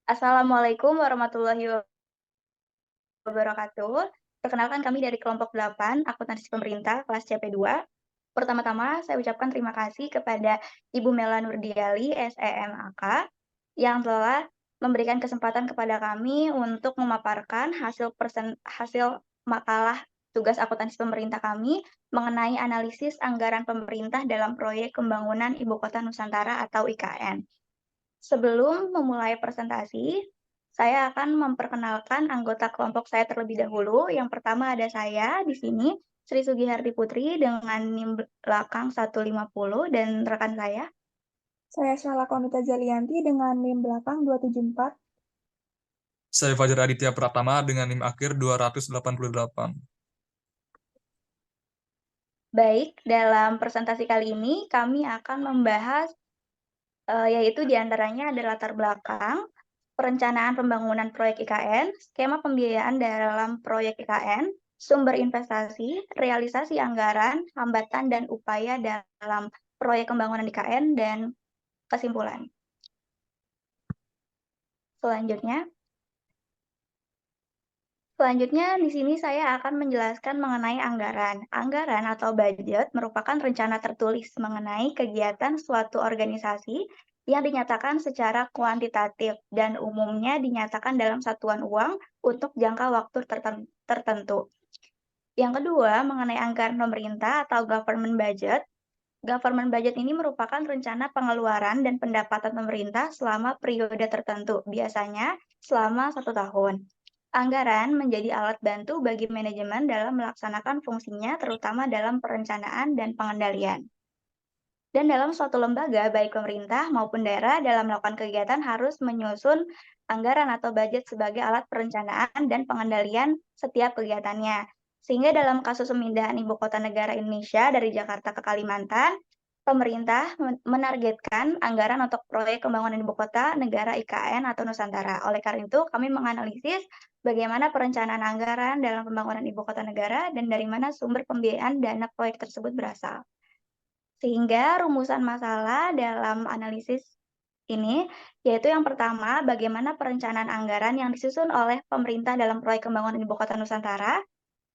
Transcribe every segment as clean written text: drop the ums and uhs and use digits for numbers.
Assalamualaikum warahmatullahi wabarakatuh. Perkenalkan kami dari kelompok 8, Akuntansi Pemerintah, kelas CP2. Pertama-tama, saya ucapkan terima kasih kepada Ibu Mela Nurdiali, SEMAK, yang telah memberikan kesempatan kepada kami untuk memaparkan hasil makalah tugas akuntansi pemerintah kami mengenai analisis anggaran pemerintah dalam proyek pembangunan Ibu Kota Nusantara atau IKN. Sebelum memulai presentasi, saya akan memperkenalkan anggota kelompok saya terlebih dahulu. Yang pertama ada saya di sini, Sri Sugiharti Putri dengan NIM belakang 150 dan rekan saya. Saya Shala Komita Jalianti dengan NIM belakang 274. Saya Fajar Aditya Pratama dengan NIM akhir 288. Baik, dalam presentasi kali ini kami akan membahas yaitu diantaranya ada latar belakang, perencanaan pembangunan proyek IKN, skema pembiayaan dalam proyek IKN, sumber investasi, realisasi anggaran, hambatan dan upaya dalam proyek pembangunan IKN, dan kesimpulan. Selanjutnya, di sini saya akan menjelaskan mengenai anggaran. Anggaran atau budget merupakan rencana tertulis mengenai kegiatan suatu organisasi yang dinyatakan secara kuantitatif dan umumnya dinyatakan dalam satuan uang untuk jangka waktu tertentu. Yang kedua, mengenai anggaran pemerintah atau government budget. Government budget ini merupakan rencana pengeluaran dan pendapatan pemerintah selama periode tertentu, biasanya selama 1 tahun. Anggaran menjadi alat bantu bagi manajemen dalam melaksanakan fungsinya, terutama dalam perencanaan dan pengendalian. Dan dalam suatu lembaga, baik pemerintah maupun daerah, dalam melakukan kegiatan harus menyusun anggaran atau budget sebagai alat perencanaan dan pengendalian setiap kegiatannya. Sehingga dalam kasus pemindahan ibu kota negara Indonesia dari Jakarta ke Kalimantan, pemerintah menargetkan anggaran untuk proyek pembangunan ibu kota negara IKN atau Nusantara. Oleh karena itu, kami menganalisis bagaimana perencanaan anggaran dalam pembangunan ibu kota negara dan dari mana sumber pembiayaan dana proyek tersebut berasal. Sehingga rumusan masalah dalam analisis ini, yaitu yang pertama, bagaimana perencanaan anggaran yang disusun oleh pemerintah dalam proyek pembangunan ibu kota Nusantara,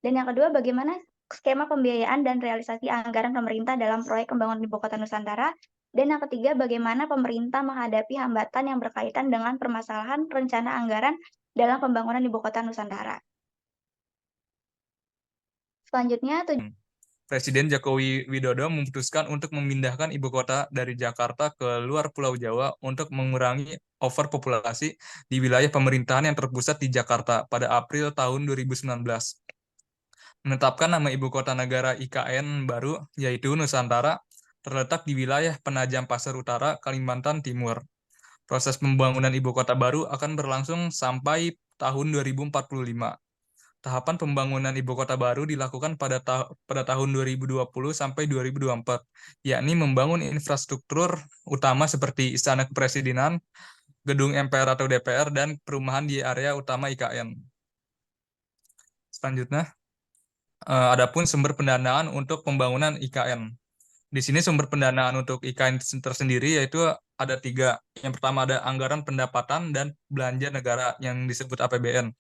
dan yang kedua, bagaimana skema pembiayaan dan realisasi anggaran pemerintah dalam proyek pembangunan ibu kota Nusantara, dan yang ketiga, bagaimana pemerintah menghadapi hambatan yang berkaitan dengan permasalahan rencana anggaran dalam pembangunan ibu kota Nusantara. Selanjutnya, Presiden Joko Widodo memutuskan untuk memindahkan ibu kota dari Jakarta ke luar Pulau Jawa untuk mengurangi overpopulasi di wilayah pemerintahan yang terpusat di Jakarta pada April tahun 2019. Menetapkan nama ibu kota negara IKN baru, yaitu Nusantara, terletak di wilayah Penajam Pasir Utara, Kalimantan Timur. Proses pembangunan ibu kota baru akan berlangsung sampai tahun 2045. Tahapan pembangunan ibu kota baru dilakukan pada tahun 2020 sampai 2024, yakni membangun infrastruktur utama seperti Istana Kepresidenan, Gedung MPR atau DPR, dan perumahan di area utama IKN. Selanjutnya, adapun sumber pendanaan untuk pembangunan IKN. Di sini sumber pendanaan untuk IKN tersendiri yaitu ada 3. Yang pertama ada anggaran pendapatan dan belanja negara yang disebut APBN.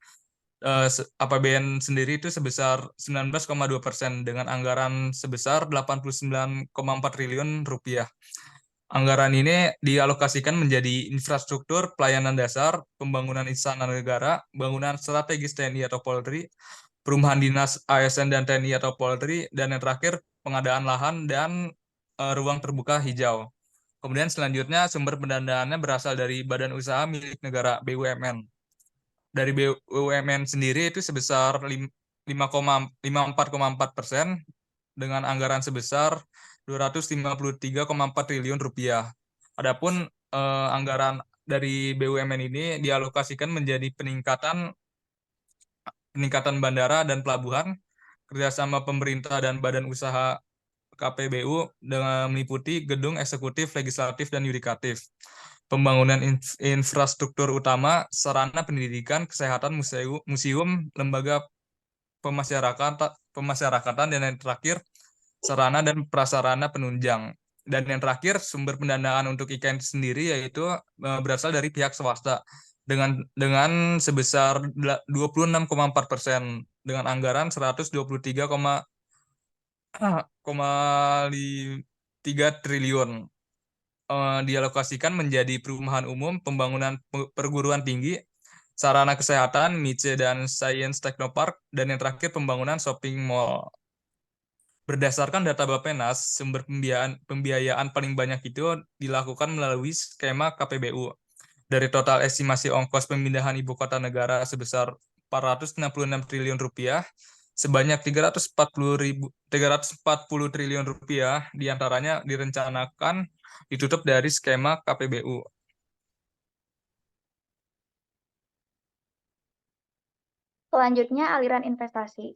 APBN sendiri itu sebesar 19,2% dengan anggaran sebesar 89,4 triliun rupiah. Anggaran ini dialokasikan menjadi infrastruktur, pelayanan dasar, pembangunan istana negara, bangunan strategis TNI atau Polri, perumahan dinas ASN dan TNI atau Polri, dan yang terakhir pengadaan lahan dan ruang terbuka hijau. Kemudian selanjutnya sumber pendanaannya berasal dari badan usaha milik negara BUMN. Dari BUMN sendiri itu sebesar 54,4% dengan anggaran sebesar 253,4 triliun rupiah. Adapun anggaran dari BUMN ini dialokasikan menjadi peningkatan bandara dan pelabuhan, kerjasama pemerintah dan badan usaha KPBU dengan meliputi gedung eksekutif, legislatif, dan yudikatif. Pembangunan infrastruktur utama, sarana pendidikan, kesehatan, museum, lembaga pemasyarakatan, dan yang terakhir sarana dan prasarana penunjang. Dan yang terakhir sumber pendanaan untuk IKN sendiri yaitu berasal dari pihak swasta dengan sebesar 26,4% dengan anggaran 123,3 triliun dialokasikan menjadi perumahan umum, pembangunan perguruan tinggi, sarana kesehatan, MICE dan Science Technopark, dan yang terakhir pembangunan shopping mall. Berdasarkan data Bappenas, sumber pembiayaan paling banyak itu dilakukan melalui skema KPBU. Dari total estimasi ongkos pemindahan ibu kota negara sebesar 466 triliun rupiah, sebanyak 340 triliun rupiah diantaranya direncanakan ditutup dari skema KPBU. Selanjutnya, aliran investasi.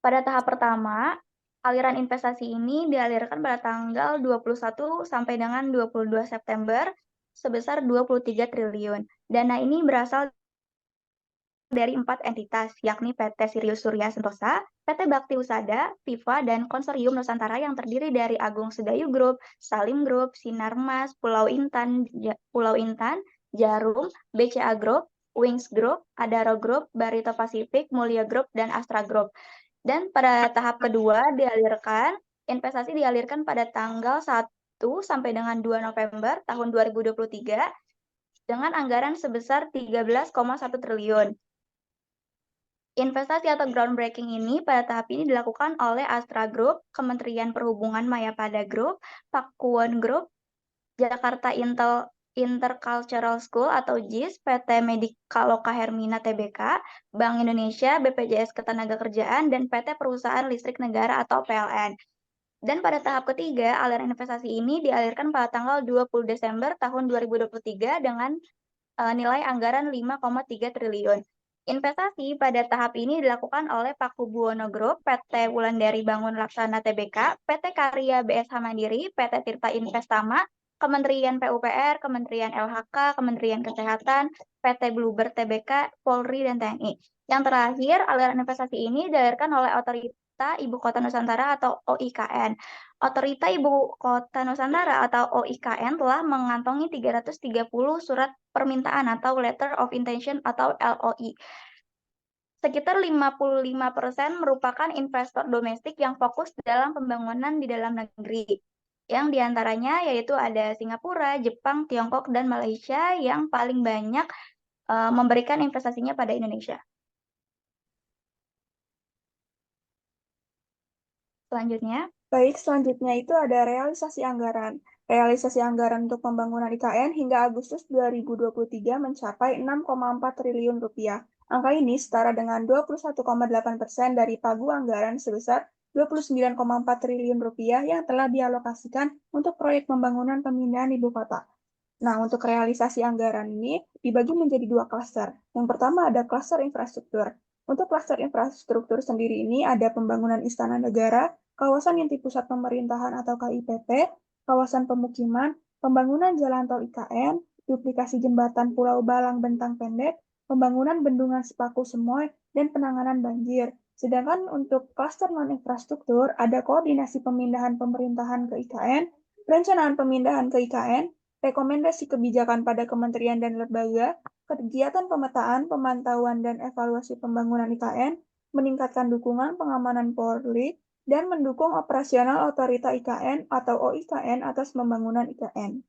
Pada tahap pertama, aliran investasi ini dialirkan pada tanggal 21 sampai dengan 22 September sebesar 23 triliun. Dana ini berasal dari 4 entitas, yakni PT Sirius Surya Sentosa, PT Bakti Husada, Viva, dan Konsorsium Nusantara yang terdiri dari Agung Sedayu Group, Salim Group, Sinarmas, Pulau Intan, Jarum, BCA Group, Wings Group, Adaro Group, Barito Pacific, Mulia Group, dan Astra Group. Dan pada tahap kedua investasi dialirkan pada tanggal 1 sampai dengan 2 November tahun 2023 dengan anggaran sebesar 13,1 triliun. Investasi atau groundbreaking ini pada tahap ini dilakukan oleh Astra Group, Kementerian Perhubungan Mayapada Group, Pakuwon Group, Jakarta Intercultural School atau JIS, PT Medikaloka Hermina Tbk, Bank Indonesia, BPJS Ketenagakerjaan, dan PT Perusahaan Listrik Negara atau PLN. Dan pada tahap ketiga, aliran investasi ini dialirkan pada tanggal 20 Desember tahun 2023 dengan nilai anggaran 5,3 triliun. Investasi pada tahap ini dilakukan oleh Paku Buwono Group, PT Wulandari Bangun Laksana Tbk, PT Karya BSH Mandiri, PT Tirta Investama, Kementerian PUPR, Kementerian LHK, Kementerian Kesehatan, PT Bluebird Tbk, Polri, dan TNI. Yang terakhir, aliran investasi ini dialirkan oleh Otorita Ibu Kota Nusantara atau OIKN. Otorita Ibu Kota Nusantara atau OIKN telah mengantongi 330 surat permintaan atau Letter of Intention atau LOI. Sekitar 55% merupakan investor domestik yang fokus dalam pembangunan di dalam negeri. Yang diantaranya yaitu ada Singapura, Jepang, Tiongkok, dan Malaysia yang paling banyak memberikan investasinya pada Indonesia. Selanjutnya. Baik, selanjutnya itu ada realisasi anggaran. Realisasi anggaran untuk pembangunan IKN hingga Agustus 2023 mencapai 6,4 triliun rupiah. Angka ini setara dengan 21,8% dari pagu anggaran sebesar 29,4 triliun rupiah yang telah dialokasikan untuk proyek pembangunan pemindahan ibu kota. Nah, untuk realisasi anggaran ini dibagi menjadi 2 klaster. Yang pertama ada klaster infrastruktur. Untuk klaster infrastruktur sendiri ini ada pembangunan istana negara, kawasan inti pusat pemerintahan atau KIPP, kawasan pemukiman, pembangunan jalan tol IKN, duplikasi jembatan Pulau Balang Bentang Pendek, pembangunan bendungan Sepaku Semoy, dan penanganan banjir. Sedangkan untuk klaster non-infrastruktur ada koordinasi pemindahan pemerintahan ke IKN, perencanaan pemindahan ke IKN, rekomendasi kebijakan pada kementerian dan lembaga, kegiatan pemetaan, pemantauan, dan evaluasi pembangunan IKN, meningkatkan dukungan pengamanan Polri, dan mendukung operasional otorita IKN atau OIKN atas pembangunan IKN.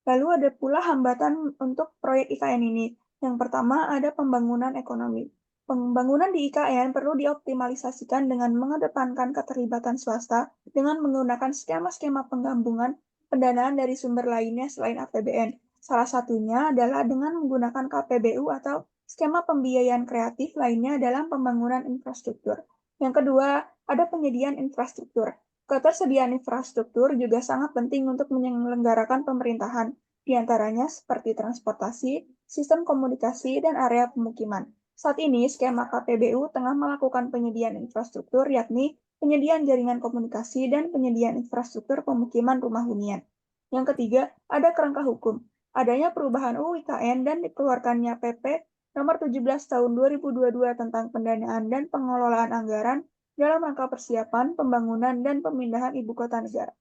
Lalu ada pula hambatan untuk proyek IKN ini. Yang pertama ada pembangunan ekonomi. Pembangunan di IKN perlu dioptimalisasikan dengan mengedepankan keterlibatan swasta dengan menggunakan skema-skema penggabungan pendanaan dari sumber lainnya selain APBN. Salah satunya adalah dengan menggunakan KPBU atau skema pembiayaan kreatif lainnya dalam pembangunan infrastruktur. Yang kedua, ada penyediaan infrastruktur. Ketersediaan infrastruktur juga sangat penting untuk menyelenggarakan pemerintahan, di antaranya seperti transportasi, sistem komunikasi, dan area pemukiman. Saat ini, skema KPBU tengah melakukan penyediaan infrastruktur, yakni penyediaan jaringan komunikasi dan penyediaan infrastruktur pemukiman rumah hunian. Yang ketiga, ada kerangka hukum. Adanya perubahan UU IKN dan dikeluarkannya PP Nomor 17 Tahun 2022 tentang pendanaan dan pengelolaan anggaran dalam rangka persiapan, pembangunan, dan pemindahan ibu kota negara.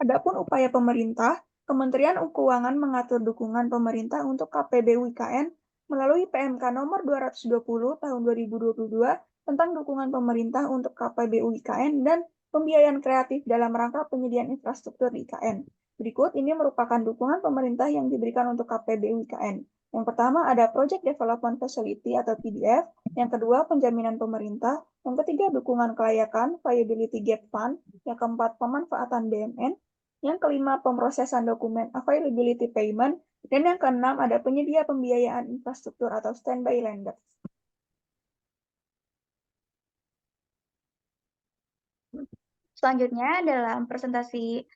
Adapun upaya pemerintah Kementerian Keuangan mengatur dukungan pemerintah untuk KPBU IKN melalui PMK nomor 220 tahun 2022 tentang dukungan pemerintah untuk KPBU IKN dan pembiayaan kreatif dalam rangka penyediaan infrastruktur di IKN. Berikut ini merupakan dukungan pemerintah yang diberikan untuk KPBU IKN. Yang pertama ada Project Development Facility atau PDF, yang kedua penjaminan pemerintah, yang ketiga dukungan kelayakan, Viability Gap Fund, yang keempat pemanfaatan BMN, yang kelima, pemrosesan dokumen availability payment, dan yang keenam, ada penyedia pembiayaan infrastruktur atau standby lender. Selanjutnya, dalam presentasi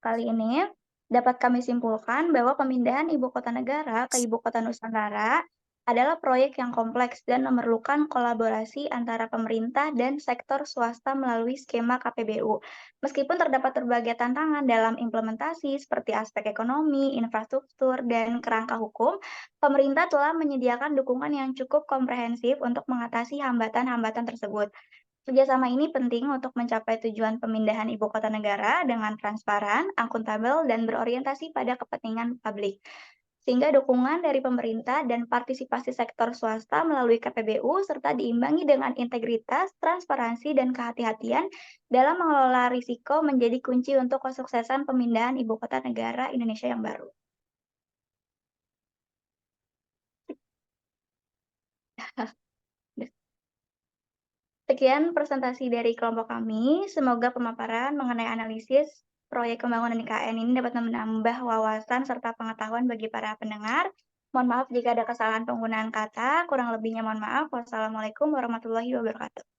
kali ini, dapat kami simpulkan bahwa pemindahan ibu kota negara ke ibu kota Nusantara adalah proyek yang kompleks dan memerlukan kolaborasi antara pemerintah dan sektor swasta melalui skema KPBU. Meskipun terdapat berbagai tantangan dalam implementasi seperti aspek ekonomi, infrastruktur, dan kerangka hukum, pemerintah telah menyediakan dukungan yang cukup komprehensif untuk mengatasi hambatan-hambatan tersebut. Kerjasama ini penting untuk mencapai tujuan pemindahan ibu kota negara dengan transparan, akuntabel, dan berorientasi pada kepentingan publik. Sehingga dukungan dari pemerintah dan partisipasi sektor swasta melalui KPBU serta diimbangi dengan integritas, transparansi, dan kehati-hatian dalam mengelola risiko menjadi kunci untuk kesuksesan pemindahan ibu kota negara Indonesia yang baru. Sekian presentasi dari kelompok kami. Semoga pemaparan mengenai analisis proyek pembangunan IKN ini dapat menambah wawasan serta pengetahuan bagi para pendengar. Mohon maaf jika ada kesalahan penggunaan kata. Kurang lebihnya mohon maaf. Wassalamualaikum warahmatullahi wabarakatuh.